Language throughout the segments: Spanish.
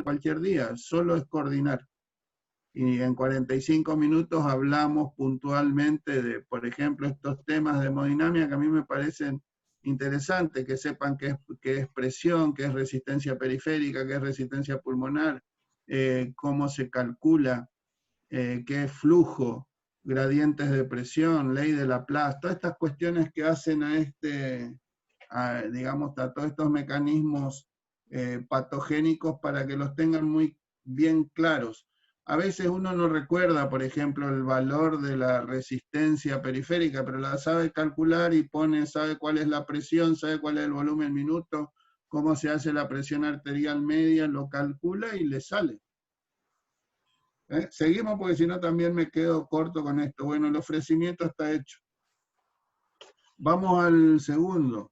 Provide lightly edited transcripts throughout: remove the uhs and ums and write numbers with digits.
cualquier día, solo es coordinar. Y en 45 minutos hablamos puntualmente de, por ejemplo, estos temas de hemodinámica que a mí me parecen interesantes, que sepan qué es presión, qué es resistencia periférica, qué es resistencia pulmonar, cómo se calcula, qué es flujo, gradientes de presión, ley de Laplace, todas estas cuestiones que hacen digamos, a todos estos mecanismos patogénicos para que los tengan muy bien claros. A veces uno no recuerda, por ejemplo, el valor de la resistencia periférica, pero la sabe calcular y sabe cuál es la presión, sabe cuál es el volumen minuto, cómo se hace la presión arterial media, lo calcula y le sale. Seguimos porque si no también me quedo corto con esto. Bueno, el ofrecimiento está hecho. Vamos al segundo.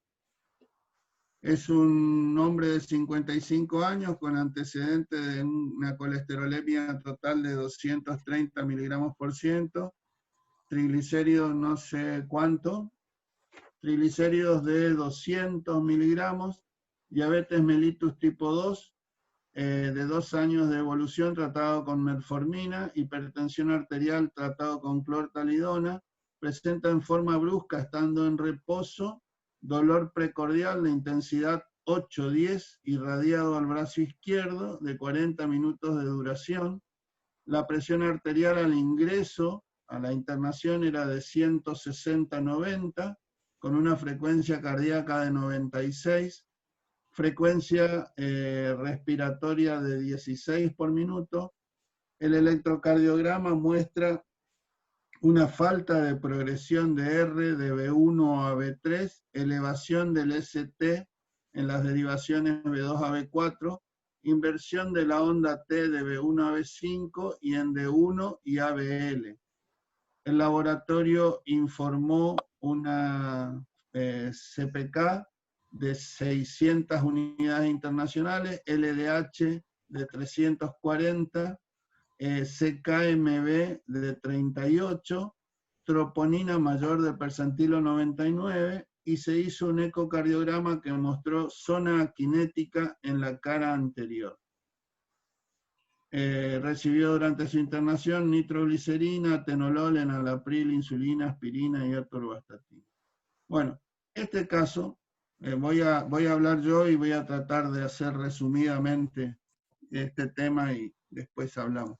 Es un hombre de 55 años con antecedente de una colesterolemia total de 230 miligramos por ciento, triglicéridos no sé cuánto, triglicéridos de 200 miligramos, diabetes mellitus tipo 2, de 2 años de evolución tratado con metformina, hipertensión arterial tratado con clortalidona, presenta en forma brusca estando en reposo, dolor precordial de intensidad 8-10, irradiado al brazo izquierdo, de 40 minutos de duración. La presión arterial al ingreso, a la internación, era de 160-90, con una frecuencia cardíaca de 96, frecuencia respiratoria de 16 por minuto. El electrocardiograma muestra una falta de progresión de R de B1 a B3, elevación del ST en las derivaciones B2 a B4, inversión de la onda T de B1 a B5 y en D1 y ABL. El laboratorio informó una CPK de 600 unidades internacionales, LDH de 340, CKMB de 38, troponina mayor del percentilo 99, y se hizo un ecocardiograma que mostró zona cinética en la cara anterior. Recibió durante su internación nitroglicerina, atenolol, enalapril, insulina, aspirina y atorvastatina. Bueno, este caso, voy a hablar yo y voy a tratar de hacer resumidamente este tema y después hablamos.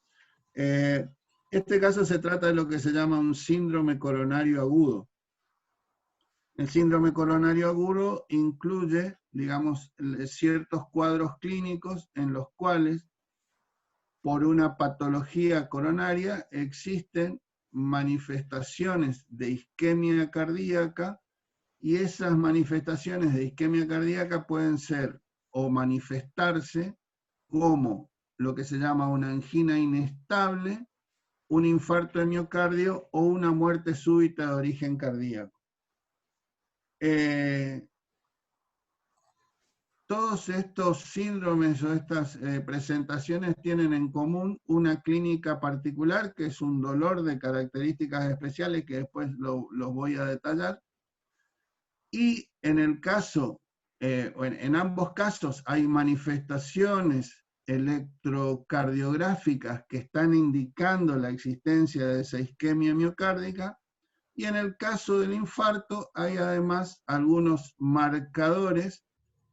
Este caso se trata de lo que se llama un síndrome coronario agudo. El síndrome coronario agudo incluye, digamos, ciertos cuadros clínicos en los cuales, por una patología coronaria, existen manifestaciones de isquemia cardíaca, y esas manifestaciones de isquemia cardíaca pueden ser o manifestarse como lo que se llama una angina inestable, un infarto de miocardio o una muerte súbita de origen cardíaco. Todos estos síndromes o estas presentaciones tienen en común una clínica particular, que es un dolor de características especiales que después los voy a detallar. Y en el caso, en ambos casos hay manifestaciones electrocardiográficas que están indicando la existencia de esa isquemia miocárdica, y en el caso del infarto hay además algunos marcadores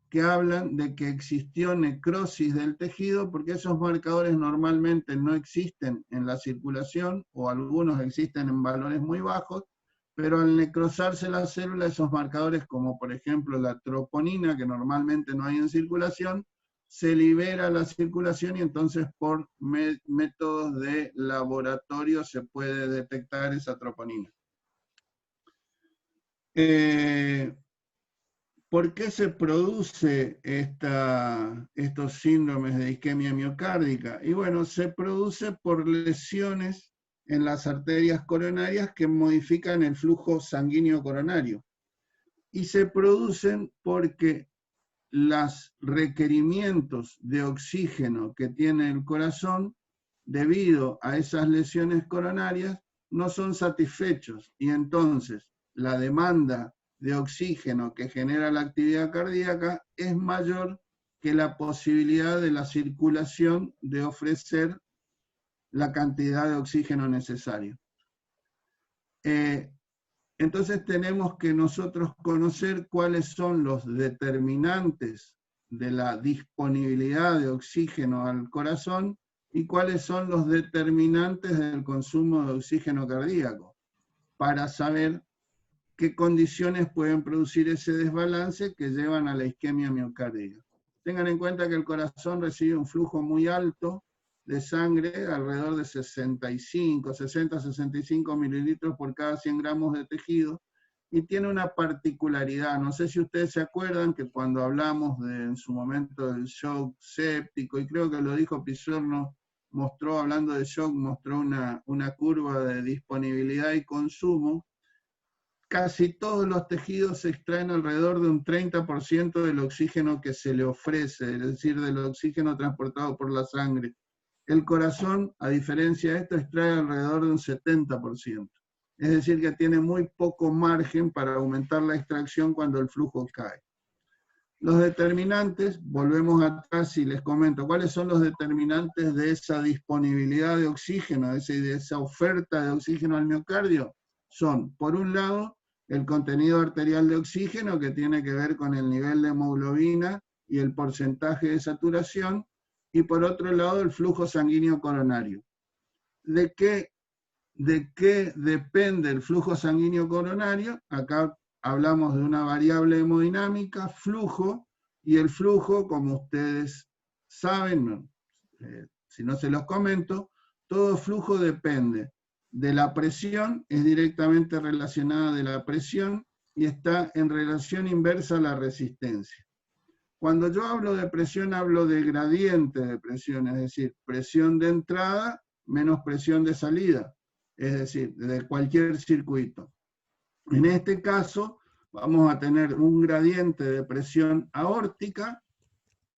que hablan de que existió necrosis del tejido, porque esos marcadores normalmente no existen en la circulación, o algunos existen en valores muy bajos, pero al necrosarse la célula, esos marcadores, como por ejemplo la troponina, que normalmente no hay en circulación, se libera a la circulación y entonces por métodos de laboratorio se puede detectar esa troponina. ¿Por qué se produce estos síndromes de isquemia miocárdica? Y bueno, se produce por lesiones en las arterias coronarias que modifican el flujo sanguíneo coronario. Y se producen porque los requerimientos de oxígeno que tiene el corazón, debido a esas lesiones coronarias, no son satisfechos. Y entonces la demanda de oxígeno que genera la actividad cardíaca es mayor que la posibilidad de la circulación de ofrecer la cantidad de oxígeno necesario. Entonces tenemos que nosotros conocer cuáles son los determinantes de la disponibilidad de oxígeno al corazón y cuáles son los determinantes del consumo de oxígeno cardíaco, para saber qué condiciones pueden producir ese desbalance que llevan a la isquemia miocárdica. Tengan en cuenta que el corazón recibe un flujo muy alto de sangre, alrededor de 60-65 mililitros por cada 100 gramos de tejido, y tiene una particularidad. No sé si ustedes se acuerdan que cuando hablamos en su momento del shock séptico, y creo que lo dijo Pisorno, mostró, hablando de shock, mostró una curva de disponibilidad y consumo. Casi todos los tejidos se extraen alrededor de un 30% del oxígeno que se le ofrece, es decir, del oxígeno transportado por la sangre. El corazón, a diferencia de esto, extrae alrededor de un 70%. Es decir, que tiene muy poco margen para aumentar la extracción cuando el flujo cae. Los determinantes, volvemos atrás y les comento, ¿cuáles son los determinantes de esa disponibilidad de oxígeno, de esa oferta de oxígeno al miocardio? Son, por un lado, el contenido arterial de oxígeno, que tiene que ver con el nivel de hemoglobina y el porcentaje de saturación, y por otro lado, el flujo sanguíneo coronario. ¿De qué depende el flujo sanguíneo coronario? Acá hablamos de una variable hemodinámica, flujo, y el flujo, como ustedes saben, si no se los comento, todo flujo depende de la presión, es directamente relacionada de la presión y está en relación inversa a la resistencia. Cuando yo hablo de presión, hablo de gradiente de presión, es decir, presión de entrada menos presión de salida, es decir, de cualquier circuito. En este caso, vamos a tener un gradiente de presión aórtica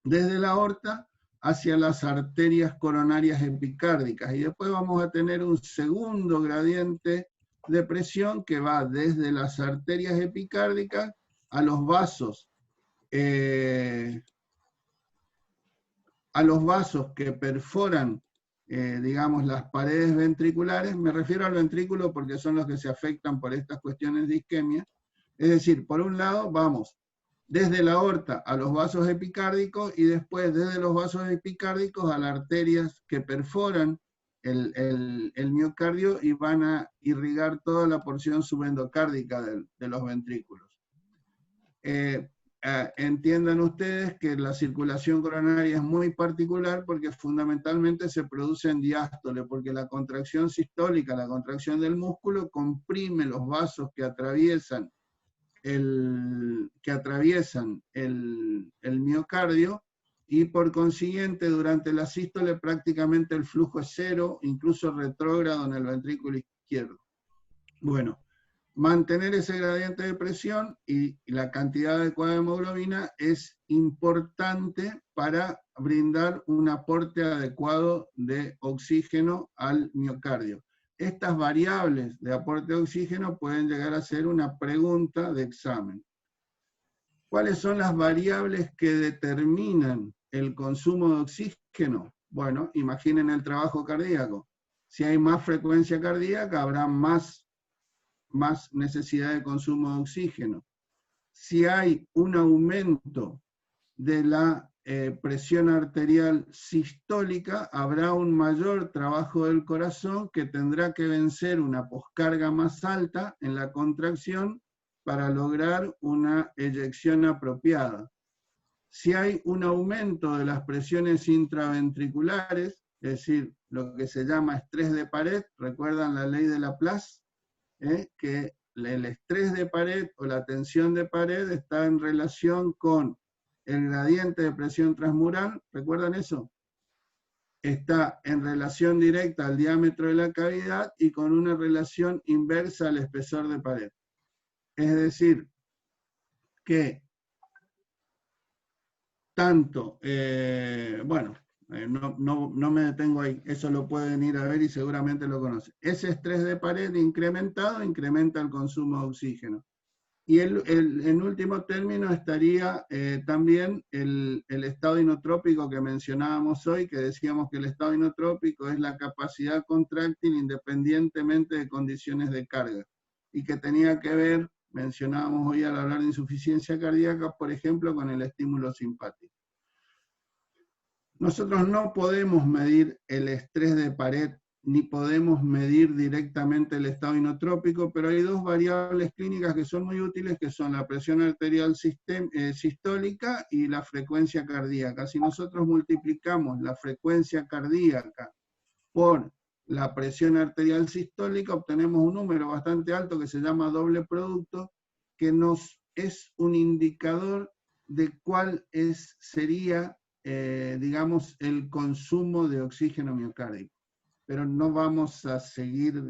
desde la aorta hacia las arterias coronarias epicárdicas, y después vamos a tener un segundo gradiente de presión que va desde las arterias epicárdicas a los vasos que perforan, digamos, las paredes ventriculares. Me refiero al ventrículo porque son los que se afectan por estas cuestiones de isquemia. Es decir, por un lado vamos desde la aorta a los vasos epicárdicos y después desde los vasos epicárdicos a las arterias que perforan el miocardio y van a irrigar toda la porción subendocárdica de los ventrículos. Entiendan ustedes que la circulación coronaria es muy particular porque fundamentalmente se produce en diástole, porque la contracción sistólica, la contracción del músculo, comprime los vasos que atraviesan el miocardio, y por consiguiente durante la sístole prácticamente el flujo es cero, incluso retrógrado en el ventrículo izquierdo. Bueno, mantener ese gradiente de presión y la cantidad adecuada de hemoglobina es importante para brindar un aporte adecuado de oxígeno al miocardio. Estas variables de aporte de oxígeno pueden llegar a ser una pregunta de examen. ¿Cuáles son las variables que determinan el consumo de oxígeno? Bueno, imaginen el trabajo cardíaco. Si hay más frecuencia cardíaca, habrá más necesidad de consumo de oxígeno. Si hay un aumento de la presión arterial sistólica, habrá un mayor trabajo del corazón que tendrá que vencer una poscarga más alta en la contracción para lograr una eyección apropiada. Si hay un aumento de las presiones intraventriculares, es decir, lo que se llama estrés de pared, ¿recuerdan la ley de Laplace? Que el estrés de pared o la tensión de pared está en relación con el gradiente de presión transmural, ¿recuerdan eso? Está en relación directa al diámetro de la cavidad y con una relación inversa al espesor de pared. Es decir, que tanto, no me detengo ahí, eso lo pueden ir a ver y seguramente lo conocen. Ese estrés de pared incrementado incrementa el consumo de oxígeno. Y en último término estaría también el estado inotrópico que mencionábamos hoy, que decíamos que el estado inotrópico es la capacidad contráctil independientemente de condiciones de carga, y que tenía que ver, mencionábamos hoy al hablar de insuficiencia cardíaca, por ejemplo, con el estímulo simpático. Nosotros no podemos medir el estrés de pared, ni podemos medir directamente el estado inotrópico, pero hay dos variables clínicas que son muy útiles, que son la presión arterial sistólica y la frecuencia cardíaca. Si nosotros multiplicamos la frecuencia cardíaca por la presión arterial sistólica, obtenemos un número bastante alto que se llama doble producto, que nos es un indicador de cuál sería, digamos, el consumo de oxígeno miocárdico. Pero no vamos a seguir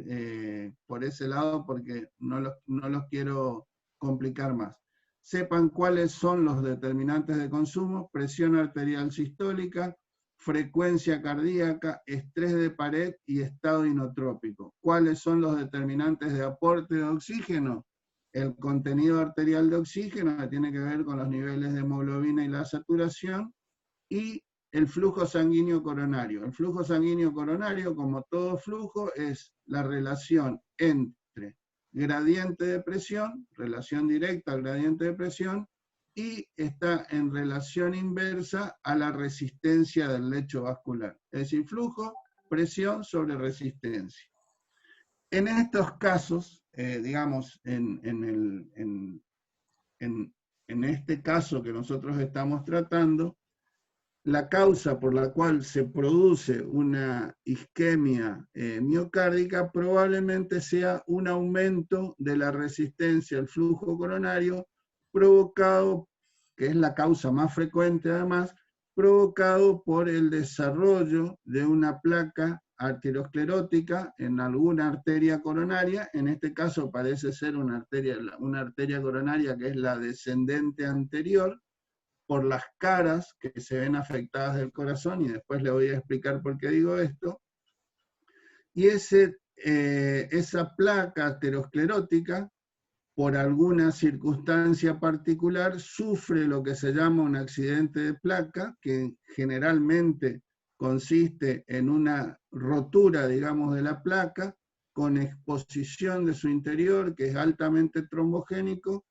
por ese lado porque no los quiero complicar más. Sepan cuáles son los determinantes de consumo: presión arterial sistólica, frecuencia cardíaca, estrés de pared y estado inotrópico. ¿Cuáles son los determinantes de aporte de oxígeno? El contenido arterial de oxígeno, que tiene que ver con los niveles de hemoglobina y la saturación, y el flujo sanguíneo coronario. El flujo sanguíneo coronario, como todo flujo, es la relación entre gradiente de presión, relación directa al gradiente de presión, y está en relación inversa a la resistencia del lecho vascular. Es decir, flujo, presión sobre resistencia. En estos casos, digamos, en este caso que nosotros estamos tratando, la causa por la cual se produce una isquemia miocárdica probablemente sea un aumento de la resistencia al flujo coronario provocado, que es la causa más frecuente además, provocado por el desarrollo de una placa arteriosclerótica en alguna arteria coronaria. En este caso parece ser una arteria coronaria que es la descendente anterior, por las caras que se ven afectadas del corazón, y después le voy a explicar por qué digo esto. Y esa placa aterosclerótica, por alguna circunstancia particular, sufre lo que se llama un accidente de placa, que generalmente consiste en una rotura, digamos, de la placa, con exposición de su interior, que es altamente trombogénico.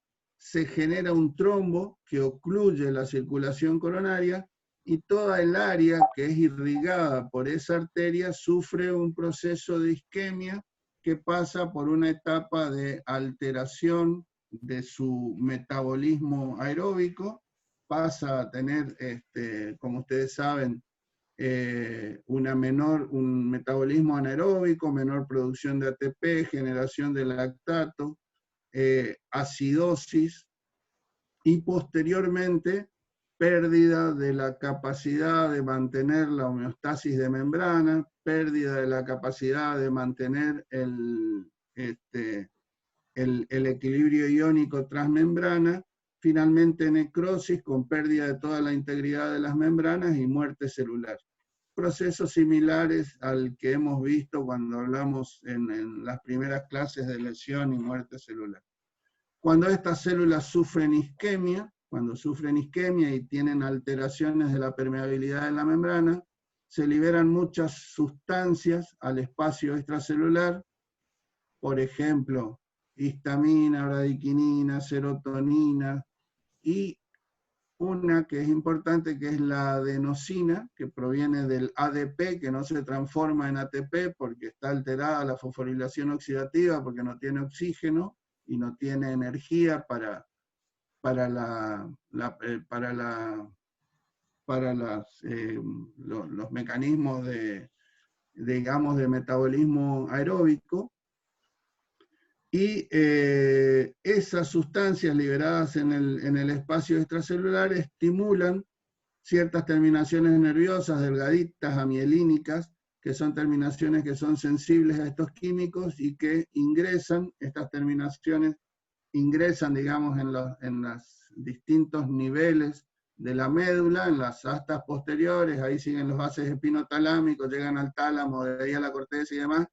Se genera un trombo que ocluye la circulación coronaria, y toda el área que es irrigada por esa arteria sufre un proceso de isquemia que pasa por una etapa de alteración de su metabolismo aeróbico, pasa a tener, como ustedes saben, un metabolismo anaeróbico, menor producción de ATP, generación de lactato, acidosis, y posteriormente pérdida de la capacidad de mantener la homeostasis de membrana, pérdida de la capacidad de mantener el equilibrio iónico transmembrana, finalmente necrosis con pérdida de toda la integridad de las membranas y muerte celular. Procesos similares al que hemos visto cuando hablamos en las primeras clases de lesión y muerte celular. Cuando estas células sufren isquemia, y tienen alteraciones de la permeabilidad de la membrana, se liberan muchas sustancias al espacio extracelular, por ejemplo, histamina, bradiquinina, serotonina, y una que es importante, que es la adenosina, que proviene del ADP, que no se transforma en ATP porque está alterada la fosforilación oxidativa, porque no tiene oxígeno y no tiene energía para los mecanismos digamos, de metabolismo aeróbico. Y esas sustancias liberadas en el espacio extracelular estimulan ciertas terminaciones nerviosas delgaditas, amielínicas, que son terminaciones que son sensibles a estos químicos y que estas terminaciones ingresan, digamos, en los distintos niveles de la médula, en las astas posteriores, ahí siguen los bases espinotalámicos, llegan al tálamo, de ahí a la corteza y demás,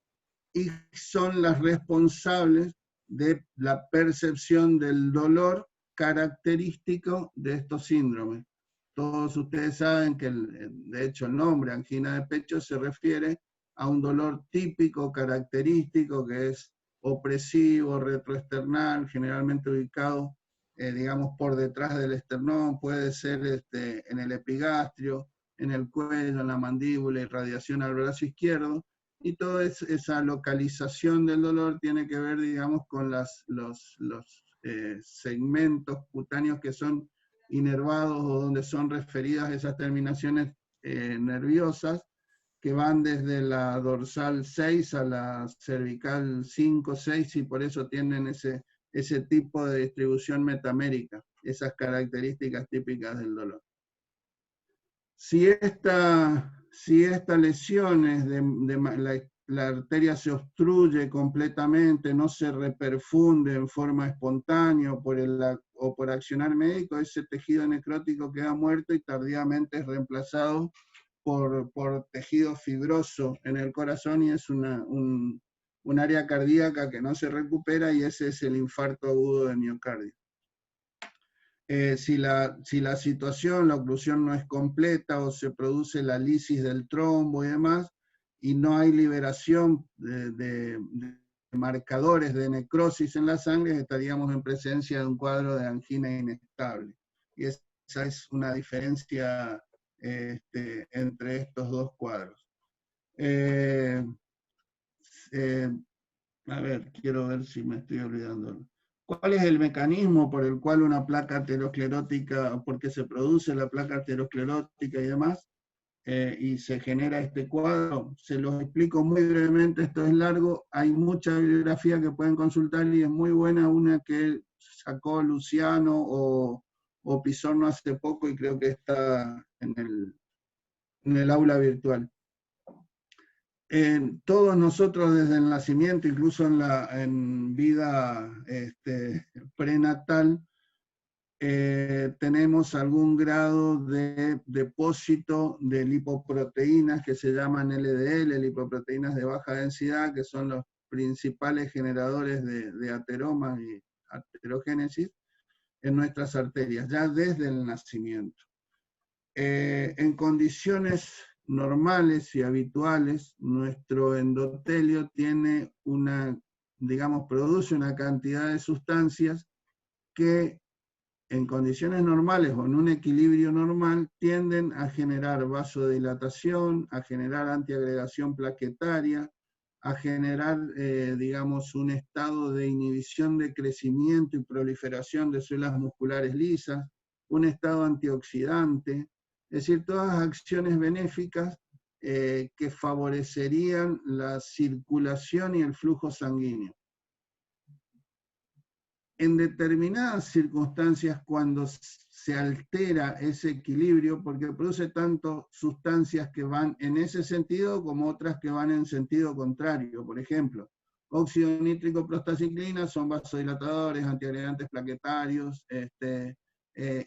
y son las responsables de la percepción del dolor característico de estos síndromes. Todos ustedes saben que, de hecho, el nombre angina de pecho se refiere a un dolor típico, característico, que es opresivo, retroesternal, generalmente ubicado, digamos, por detrás del esternón, puede ser en el epigastrio, en el cuello, en la mandíbula, irradiación al brazo izquierdo, y toda esa localización del dolor tiene que ver, digamos, con los segmentos cutáneos que son inervados o donde son referidas esas terminaciones nerviosas, que van desde la dorsal 6 a la cervical 5, 6, y por eso tienen ese tipo de distribución metamérica, esas características típicas del dolor. Si estas lesiones la arteria se obstruye completamente, no se reperfunde en forma espontánea o por accionar médico, ese tejido necrótico queda muerto y tardíamente es reemplazado por tejido fibroso en el corazón, y es un área cardíaca que no se recupera, y ese es el infarto agudo de miocardio. Si la situación, la oclusión no es completa o se produce la lisis del trombo y demás, y no hay liberación de marcadores de necrosis en la sangre, estaríamos en presencia de un cuadro de angina inestable. Y esa es una diferencia entre estos dos cuadros. A ver, quiero ver si me estoy olvidando. ¿Cuál es el mecanismo por el cual una placa aterosclerótica, por qué se produce la placa aterosclerótica y demás, y se genera este cuadro? Se los explico muy brevemente, esto es largo, hay mucha bibliografía que pueden consultar y es muy buena, una que sacó Luciano o Pizorno hace poco, y creo que está en el aula virtual. Todos nosotros desde el nacimiento, incluso en vida prenatal, tenemos algún grado de depósito de lipoproteínas que se llaman LDL, lipoproteínas de baja densidad, que son los principales generadores de ateroma y aterogénesis en nuestras arterias, ya desde el nacimiento. En condiciones normales y habituales, nuestro endotelio tiene produce una cantidad de sustancias que en condiciones normales o en un equilibrio normal tienden a generar vasodilatación, a generar antiagregación plaquetaria, a generar, un estado de inhibición de crecimiento y proliferación de células musculares lisas, un estado antioxidante, es decir, todas acciones benéficas que favorecerían la circulación y el flujo sanguíneo. En determinadas circunstancias, cuando se altera ese equilibrio, porque produce tanto sustancias que van en ese sentido como otras que van en sentido contrario. Por ejemplo, óxido nítrico prostaciclina son vasodilatadores, antiagregantes plaquetarios,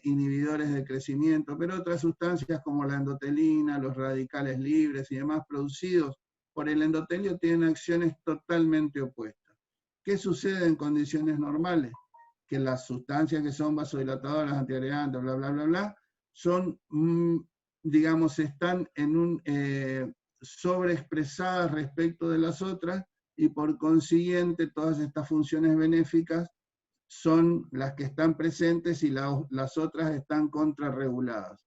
inhibidores de crecimiento, pero otras sustancias como la endotelina, los radicales libres y demás producidos por el endotelio tienen acciones totalmente opuestas. ¿Qué sucede en condiciones normales? Que las sustancias que son vasodilatadoras, antiagregantes, bla, bla, bla, bla, son, están sobreexpresadas respecto de las otras, y por consiguiente todas estas funciones benéficas son las que están presentes y las otras están contrarreguladas.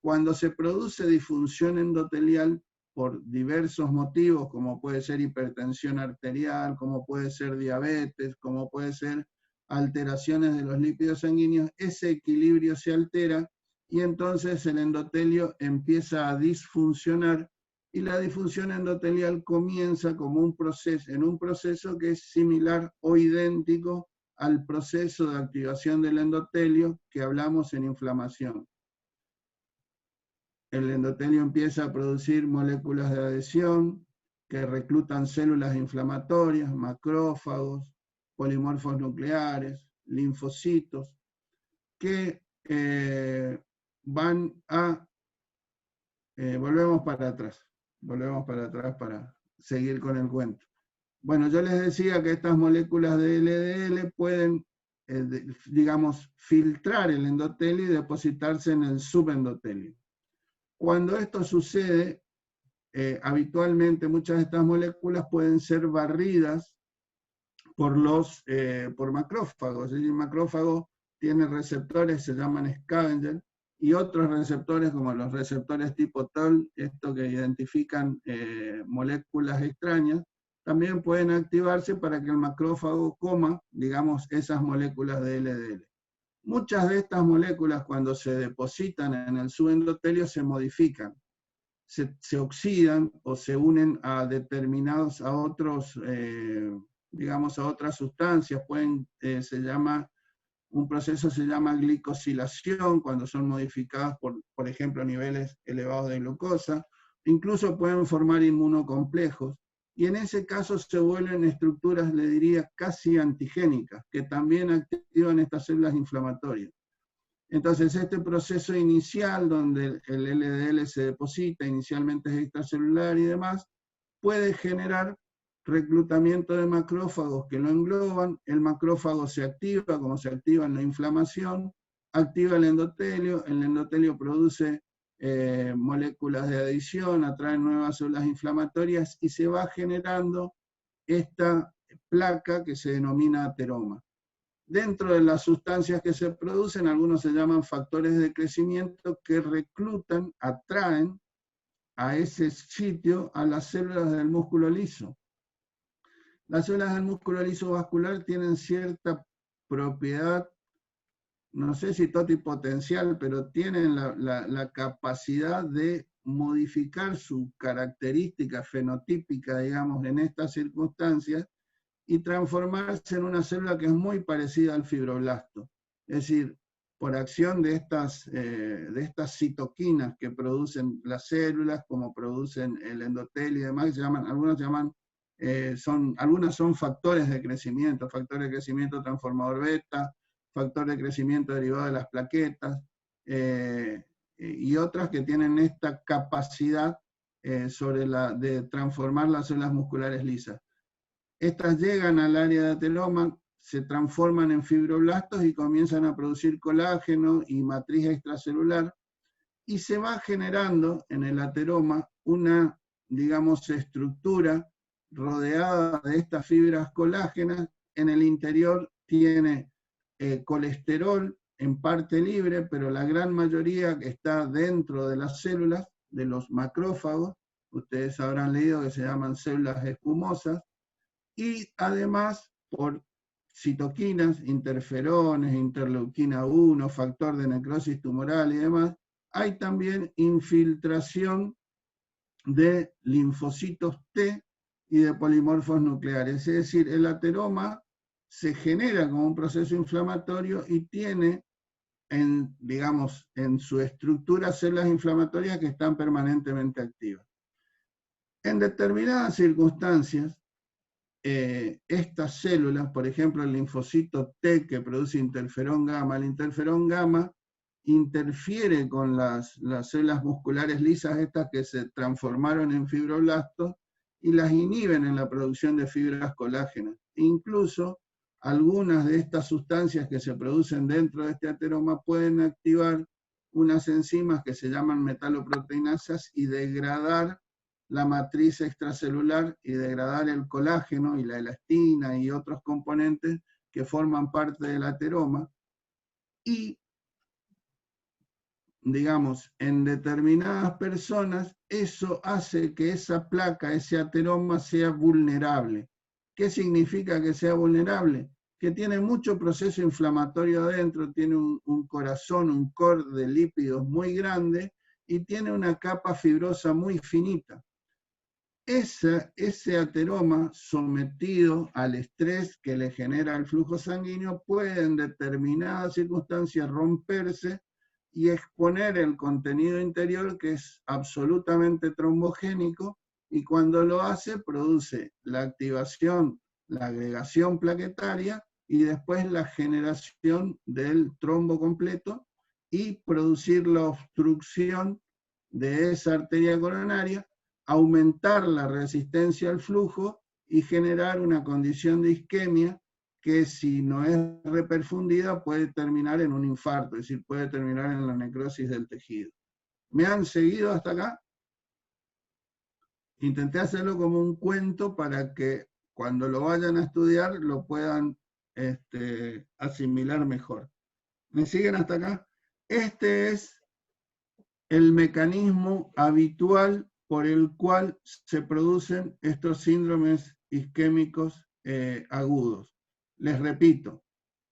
Cuando se produce disfunción endotelial por diversos motivos, como puede ser hipertensión arterial, como puede ser diabetes, como puede ser alteraciones de los lípidos sanguíneos, ese equilibrio se altera y entonces el endotelio empieza a disfuncionar, y la disfunción endotelial comienza como un proceso que es similar o idéntico al proceso de activación del endotelio que hablamos en inflamación. El endotelio empieza a producir moléculas de adhesión que reclutan células inflamatorias, macrófagos, polimorfos nucleares, linfocitos, que van a... volvemos para atrás para seguir con el cuento. Bueno, yo les decía que estas moléculas de LDL pueden, digamos, filtrar el endotelio y depositarse en el subendotelio. Cuando esto sucede, habitualmente muchas de estas moléculas pueden ser barridas por macrófagos. El macrófago tiene receptores, se llaman scavenger, y otros receptores como los receptores tipo TOL, esto que identifican moléculas extrañas, también pueden activarse para que el macrófago coma, digamos, esas moléculas de LDL. Muchas de estas moléculas, cuando se depositan en el subendotelio, se modifican, se oxidan o se unen a determinados, a otros, digamos, a otras sustancias. Un proceso se llama glicosilación, cuando son modificadas por ejemplo, niveles elevados de glucosa. Incluso pueden formar inmunocomplejos. Y en ese caso se vuelven estructuras, le diría, casi antigénicas, que también activan estas células inflamatorias. Entonces, este proceso inicial, donde el LDL se deposita, inicialmente es extracelular y demás, puede generar reclutamiento de macrófagos que lo engloban. El macrófago se activa, como se activa en la inflamación, activa el endotelio produce moléculas de adición, atrae nuevas células inflamatorias y se va generando esta placa que se denomina ateroma. Dentro de las sustancias que se producen, algunos se llaman factores de crecimiento que reclutan, atraen a ese sitio a las células del músculo liso. Las células del músculo liso vascular tienen cierta propiedad, no sé si totipotencial, pero tienen la capacidad de modificar su característica fenotípica, digamos, en estas circunstancias, y transformarse en una célula que es muy parecida al fibroblasto. Es decir, por acción de estas citoquinas que producen las células, como producen el endotelio y demás, algunas son factores de crecimiento transformador beta, factor de crecimiento derivado de las plaquetas, y otras que tienen esta capacidad de transformar las células musculares lisas. Estas llegan al área de ateroma, se transforman en fibroblastos y comienzan a producir colágeno y matriz extracelular, y se va generando en el ateroma una, digamos, estructura rodeada de estas fibras colágenas. En el interior tiene colesterol en parte libre, pero la gran mayoría está dentro de las células, de los macrófagos. Ustedes habrán leído que se llaman células espumosas. Y además, por citoquinas, interferones, interleuquina 1, factor de necrosis tumoral y demás, hay también infiltración de linfocitos T y de polimorfos nucleares. Es decir, el ateroma se genera como un proceso inflamatorio y tiene, digamos, en su estructura células inflamatorias que están permanentemente activas. En determinadas circunstancias, estas células, por ejemplo el linfocito T que produce interferón gamma, el interferón gamma interfiere con las células musculares lisas estas que se transformaron en fibroblastos y las inhiben en la producción de fibras colágenas. Incluso algunas de estas sustancias que se producen dentro de este ateroma pueden activar unas enzimas que se llaman metaloproteinasas y degradar la matriz extracelular y degradar el colágeno y la elastina y otros componentes que forman parte del ateroma. Y, digamos, en determinadas personas, eso hace que esa placa, ese ateroma, sea vulnerable. ¿Qué significa que sea vulnerable? Que tiene mucho proceso inflamatorio adentro, tiene un corazón, un core de lípidos muy grande y tiene una capa fibrosa muy finita. Ese ateroma sometido al estrés que le genera el flujo sanguíneo puede en determinadas circunstancias romperse y exponer el contenido interior, que es absolutamente trombogénico, y cuando lo hace produce la activación, la agregación plaquetaria y después la generación del trombo completo y producir la obstrucción de esa arteria coronaria, aumentar la resistencia al flujo y generar una condición de isquemia que si no es reperfundida puede terminar en un infarto, es decir, puede terminar en la necrosis del tejido. ¿Me han seguido hasta acá? Intenté hacerlo como un cuento para que cuando lo vayan a estudiar lo puedan asimilar mejor. ¿Me siguen hasta acá? Este es el mecanismo habitual por el cual se producen estos síndromes isquémicos agudos. Les repito,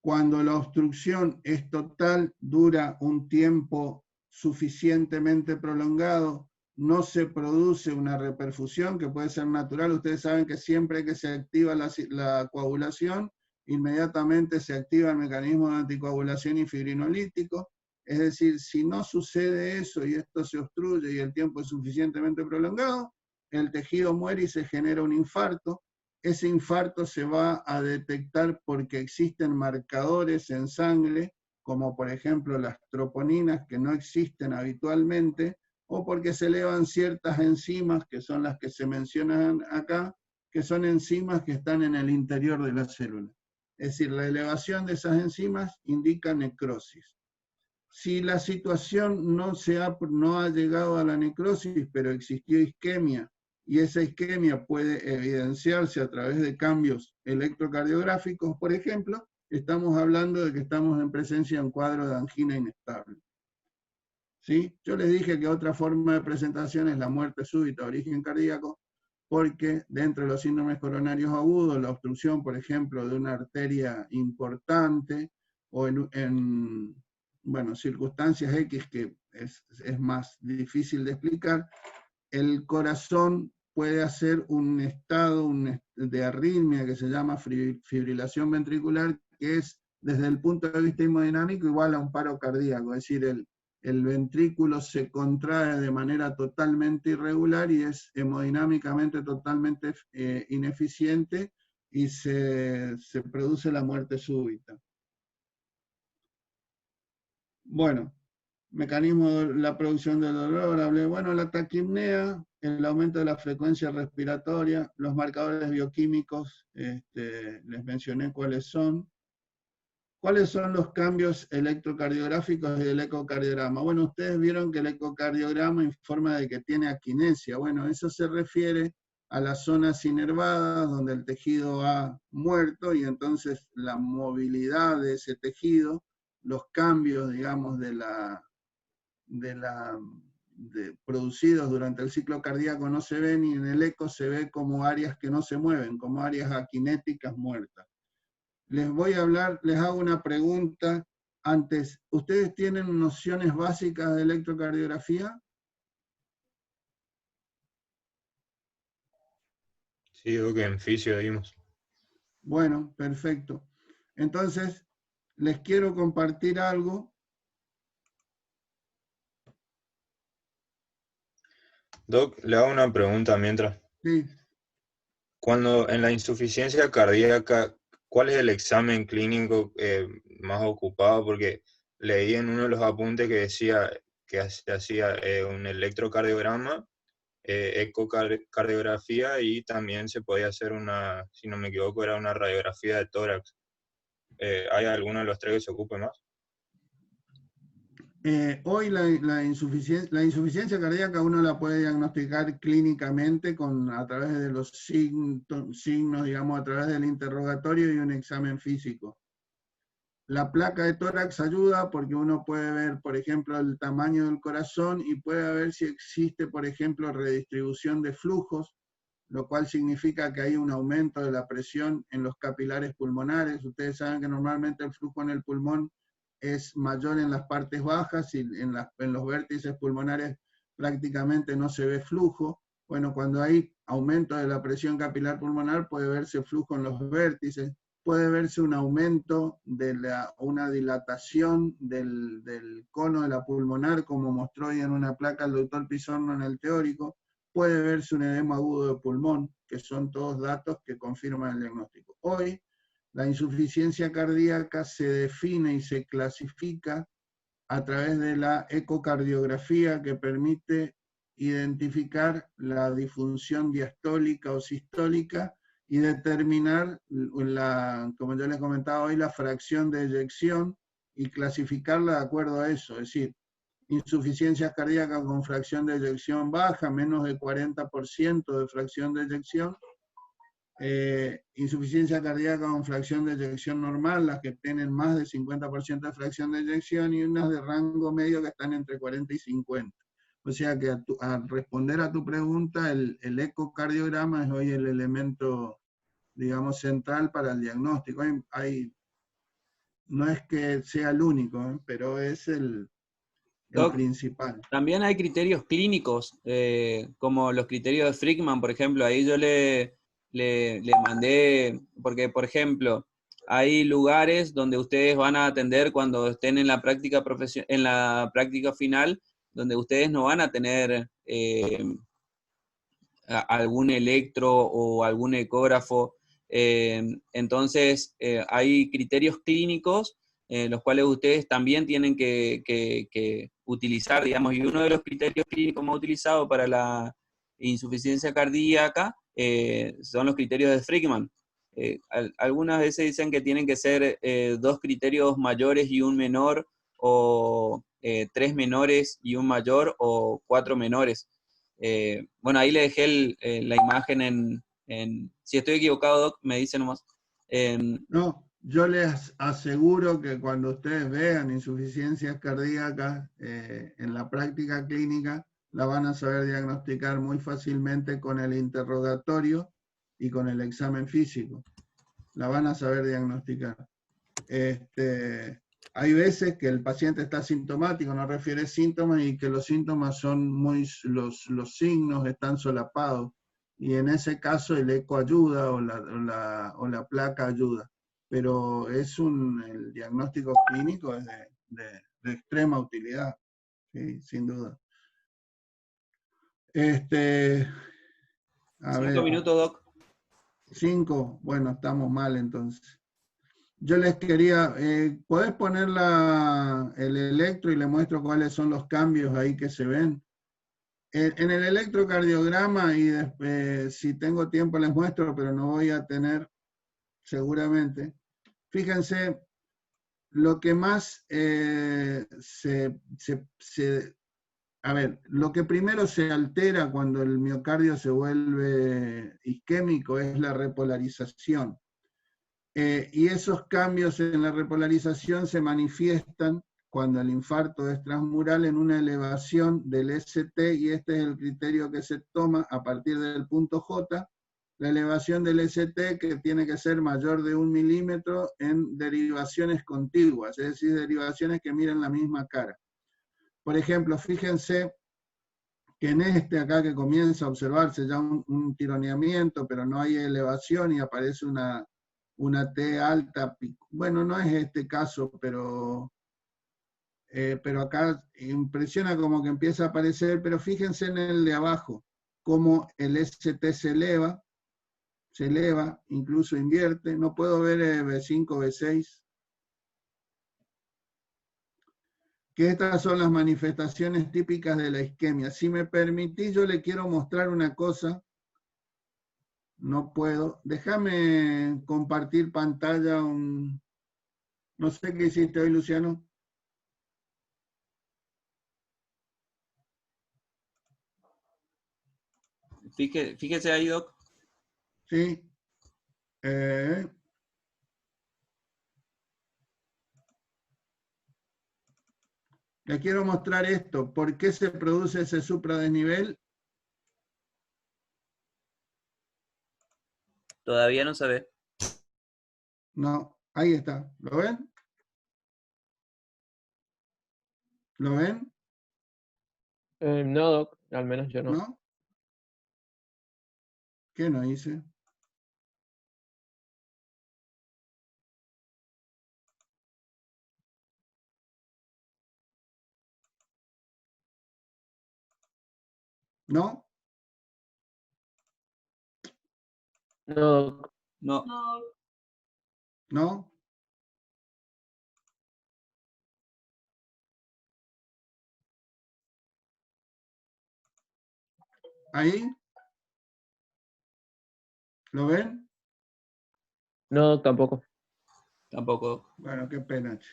cuando la obstrucción es total, dura un tiempo suficientemente prolongado, no se produce una reperfusión que puede ser natural. Ustedes saben que siempre que se activa la coagulación, inmediatamente se activa el mecanismo de anticoagulación y fibrinolítico. Es decir, si no sucede eso y esto se obstruye y el tiempo es suficientemente prolongado, el tejido muere y se genera un infarto. Ese infarto se va a detectar porque existen marcadores en sangre, como por ejemplo las troponinas que no existen habitualmente, o porque se elevan ciertas enzimas, que son las que se mencionan acá, que son enzimas que están en el interior de la célula. Es decir, la elevación de esas enzimas indica necrosis. Si la situación no ha llegado a la necrosis, pero existió isquemia, y esa isquemia puede evidenciarse a través de cambios electrocardiográficos, por ejemplo, estamos hablando de que estamos en presencia de un cuadro de angina inestable. ¿Sí? Yo les dije que otra forma de presentación es la muerte súbita de origen cardíaco, porque dentro de los síndromes coronarios agudos, la obstrucción, por ejemplo, de una arteria importante, o en circunstancias X que es más difícil de explicar, el corazón puede hacer un estado de arritmia que se llama fibrilación ventricular, que es, desde el punto de vista hemodinámico, igual a un paro cardíaco, es decir, el ventrículo se contrae de manera totalmente irregular y es hemodinámicamente totalmente ineficiente y se produce la muerte súbita. Bueno, mecanismo de la producción del dolor, hablé, bueno, la taquipnea, el aumento de la frecuencia respiratoria, los marcadores bioquímicos, les mencioné cuáles son. ¿Cuáles son los cambios electrocardiográficos del ecocardiograma? Bueno, ustedes vieron que el ecocardiograma informa de que tiene aquinesia. Bueno, eso se refiere a las zonas inervadas donde el tejido ha muerto y entonces la movilidad de ese tejido, los cambios, digamos, producidos durante el ciclo cardíaco no se ven y en el eco se ve como áreas que no se mueven, como áreas aquinéticas muertas. Les voy a hablar, les hago una pregunta antes. ¿Ustedes tienen nociones básicas de electrocardiografía? Sí, lo que en fisio dimos. Bueno, perfecto. Entonces, les quiero compartir algo. Doc, le hago una pregunta mientras. Sí. Cuando en la insuficiencia cardíaca, ¿cuál es el examen clínico más ocupado? Porque leí en uno de los apuntes que decía que se hacía un electrocardiograma, ecocardiografía y también se podía hacer una, si no me equivoco, era una radiografía de tórax. ¿Hay alguno de los tres que se ocupe más? Hoy la insuficiencia cardíaca uno la puede diagnosticar clínicamente a través de los signos, digamos, a través del interrogatorio y un examen físico. La placa de tórax ayuda porque uno puede ver, por ejemplo, el tamaño del corazón y puede ver si existe, por ejemplo, redistribución de flujos, lo cual significa que hay un aumento de la presión en los capilares pulmonares. Ustedes saben que normalmente el flujo en el pulmón es mayor en las partes bajas y en los vértices pulmonares prácticamente no se ve flujo. Bueno, cuando hay aumento de la presión capilar pulmonar puede verse flujo en los vértices, puede verse un aumento una dilatación del cono de la pulmonar, como mostró hoy en una placa el doctor Pizorno en el teórico, puede verse un edema agudo de pulmón, que son todos datos que confirman el diagnóstico. Hoy, la insuficiencia cardíaca se define y se clasifica a través de la ecocardiografía que permite identificar la disfunción diastólica o sistólica y determinar, como yo les comentaba hoy, la fracción de eyección y clasificarla de acuerdo a eso. Es decir, insuficiencia cardíaca con fracción de eyección baja, menos del 40% de fracción de eyección. Insuficiencia cardíaca con fracción de eyección normal, las que tienen más del 50% de fracción de eyección, y unas de rango medio que están entre 40 y 50. O sea que a responder a tu pregunta, el ecocardiograma es hoy el elemento, digamos, central para el diagnóstico. No es que sea el único, pero es el Doc, principal. también hay criterios clínicos, como los criterios de Frickman, por ejemplo. Ahí yo le mandé, porque, por ejemplo, hay lugares donde ustedes van a atender cuando estén en la práctica en la práctica final, donde ustedes no van a tener algún electro o algún ecógrafo. Entonces, hay criterios clínicos los cuales ustedes también tienen que utilizar, digamos, y uno de los criterios clínicos más utilizados para la insuficiencia cardíaca son los criterios de Frickman. Algunas veces dicen que tienen que ser 2 criterios mayores y un menor, o 3 menores y un mayor, o 4 menores. Bueno, ahí le dejé la imagen si estoy equivocado, Doc, me dice nomás. No, yo les aseguro que cuando ustedes vean insuficiencias cardíacas en la práctica clínica, la van a saber diagnosticar muy fácilmente con el interrogatorio y con el examen físico. La van a saber diagnosticar. Hay veces que el paciente está asintomático, no refiere síntomas, y que los síntomas son los signos están solapados. Y en ese caso el eco ayuda o la placa ayuda. Pero el diagnóstico clínico es de extrema utilidad, ¿sí? Sin duda. A 5 ver, minutos, Doc. 5, bueno, estamos mal entonces. Yo les quería, ¿podés poner el electro y le muestro cuáles son los cambios ahí que se ven? En el electrocardiograma, y después, si tengo tiempo les muestro, pero no voy a tener seguramente. Fíjense, lo que más a ver, lo que primero se altera cuando el miocardio se vuelve isquémico es la repolarización. Y esos cambios en la repolarización se manifiestan cuando el infarto es transmural en una elevación del ST, y este es el criterio que se toma a partir del punto J, la elevación del ST, que tiene que ser mayor de 1 milímetro en derivaciones contiguas, es decir, derivaciones que miren la misma cara. Por ejemplo, fíjense que en acá que comienza a observarse ya un tironeamiento, pero no hay elevación y aparece una T alta. Bueno, no es este caso, pero acá impresiona como que empieza a aparecer, pero fíjense en el de abajo, cómo el ST se eleva, incluso invierte. No puedo ver B5, B6. Que estas son las manifestaciones típicas de la isquemia. Si me permitís, yo le quiero mostrar una cosa. No puedo. Déjame compartir pantalla. No sé qué hiciste hoy, Luciano. Fíjese ahí, Doc. Sí. Le quiero mostrar esto. ¿Por qué se produce ese supradesnivel? Todavía no sabe. No, ahí está. ¿Lo ven? ¿Lo ven? No, Doc, al menos yo no. ¿No? ¿Qué no hice? ¿No? No, Doc. No. ¿No? ¿Ahí? ¿Lo ven? No, tampoco. Tampoco. Bueno, qué pena. Che.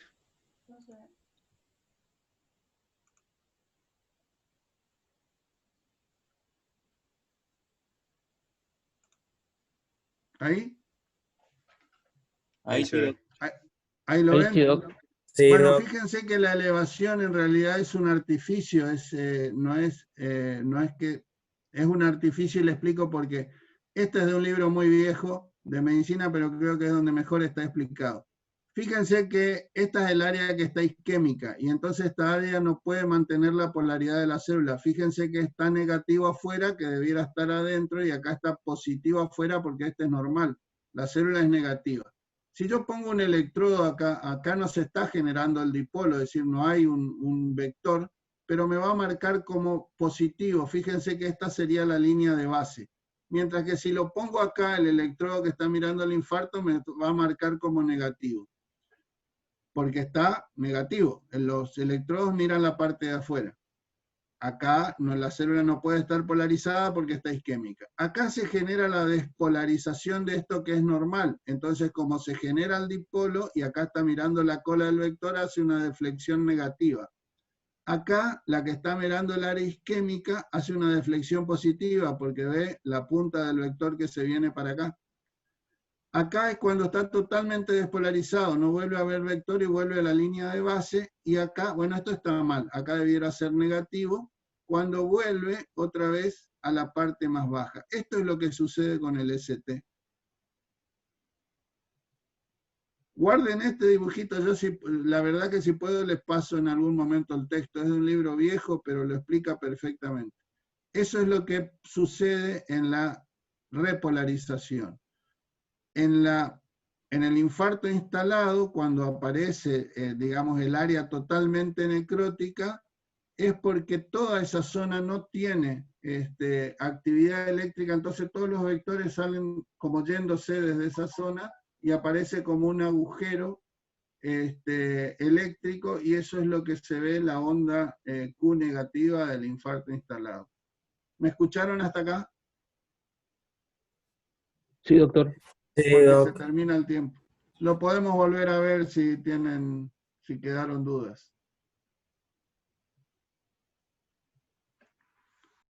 ¿Ahí? Ahí Ahí se sí, ve. ¿Ahí lo Ahí ven? sí, Doc. Sí, Bueno, Doc. fíjense que la elevación en realidad es un artificio, no es que es un artificio, y le explico por qué. Este es de un libro muy viejo de medicina, pero creo que es donde mejor está explicado. Fíjense que esta es el área que está isquémica, y entonces esta área no puede mantener la polaridad de la célula. Fíjense que está negativo afuera, que debiera estar adentro, y acá está positivo afuera porque este es normal. La célula es negativa. Si yo pongo un electrodo acá no se está generando el dipolo, es decir, no hay un vector, pero me va a marcar como positivo. Fíjense que esta sería la línea de base. Mientras que si lo pongo acá, el electrodo que está mirando el infarto me va a marcar como negativo, porque está negativo. Los electrodos miran la parte de afuera. Acá la célula no puede estar polarizada porque está isquémica. Acá se genera la despolarización de esto que es normal. Entonces, como se genera el dipolo, y acá está mirando la cola del vector, hace una deflexión negativa. Acá, la que está mirando el área isquémica hace una deflexión positiva porque ve la punta del vector que se viene para acá. Acá es cuando está totalmente despolarizado, no vuelve a haber vector y vuelve a la línea de base. Y acá, bueno, esto está mal, acá debiera ser negativo, cuando vuelve otra vez a la parte más baja. Esto es lo que sucede con el ST. Guarden este dibujito, la verdad que si puedo les paso en algún momento el texto. Es de un libro viejo, pero lo explica perfectamente. Eso es lo que sucede en la repolarización. En el infarto instalado, cuando aparece, digamos, el área totalmente necrótica, es porque toda esa zona no tiene actividad eléctrica, entonces todos los vectores salen como yéndose desde esa zona y aparece como un agujero eléctrico, y eso es lo que se ve en la onda Q negativa del infarto instalado. ¿Me escucharon hasta acá? Sí, doctor. Sí, Porque se Doc. termina el tiempo. Lo podemos volver a ver si quedaron dudas.